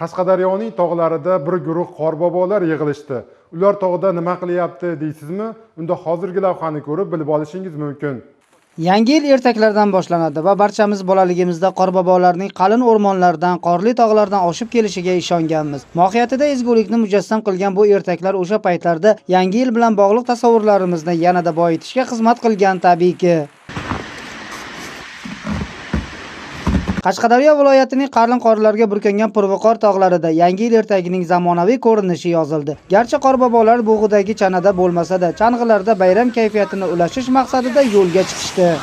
Qashqadaryoning tog'larida bir guruh qorbobolar yig'ilishdi. Ular tog'da nima qilyapti deysizmi? Unda hozirgi lavhani ko'rib bilib olishingiz mumkin. Yangi yil ertaklardan boshlanadi va barchamiz bolaligimizda qorbobolarning qalin o'rmonlardan, qorli tog'lardan oshib kelishiga ishonganmiz. Mohiyatida ezgulikni mujassam qilgan bu ertaklar o'sha paytlarda yangi yil bilan bog'liq tasavvurlarimizni yanada boyitishga xizmat qilgan tabiiyki. Qashqadaryo viloyatining qalin qorlarga burkangan Purviqor tog'larida yangi yil ertagining zamonaviy ko'rinishi yozildi. Garchi qorbobolar bug'idagi chanada bo'lmasa-da, chang'ilarda bayram kayfiyatini ulashish maqsadida yo'lga chiqishdi.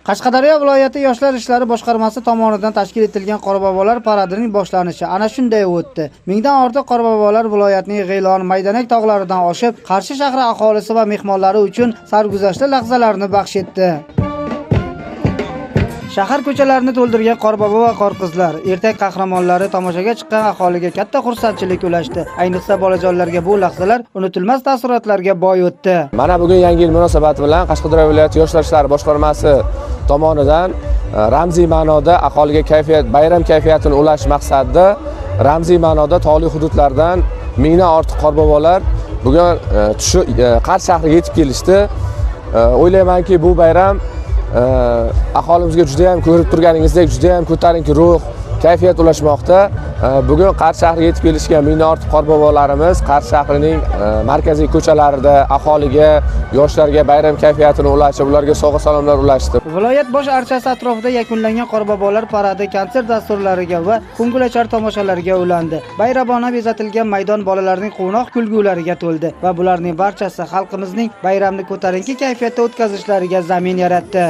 Qashqadaryo viloyati Yoshlar ishlari boshqarmasi tomonidan tashkil etilgan qorbobolar paradining boshlanishi ana shunday o'tdi. Mingdan ortiq qorbobolar viloyatning G'ilon, Maydanak tog'laridan oshib, Qarshi shahri aholisi va mehmonlari uchun sarguzashtli lahzalarni baxsh etdi. Shahar ko'chalarini to'ldirgan qorbobo va qorqizlar, ertak qahramonlari tomoshaga chiqqan aholiga katta xursandchilik ulashdi. Ayniqsa bolajonlarga bu lahzalar unutilmas taassurotlarga boy o'tdi. Mana bugun yangi yil munosabati bilan Qashqadaryo viloyati Yoshlar ishlari boshqarmasi tomonidan ramziy ma'noda aholiga bayram kayfiyatini ulash maqsadida ramziy ma'noda tog'li hududlardan mingdan ortiq qorbobolar bugun Qarshi shahriga yetib kelishdi. O'ylaymanki, bu bayram aholimizga juda ham ko'rib turganingizdek juda ham ko'tarinki ruh, kayfiyat ulashmoqda. Bugun Qarshi shahriga yetib kelishgan mingdan ortiq qorbobolarimiz Qarshi shahrining markaziy ko'chalarida aholiga, yoshlarga bayram kayfiyatini ulashib, ularga sovg'a salomlar ulashdi. Viloyat bosh archasi atrofida yakunlangan qorbobolar paradi konsert dasturlariga va ko'ngilochar tomoshalarga ulandi. Bayramona bezatilgan maydon bolalarning quvnoq kulgulariga to'ldi va bularning barchasi xalqimizning bayramni ko'tarinki kayfiyatda o'tkazishlariga zamin yaratdi.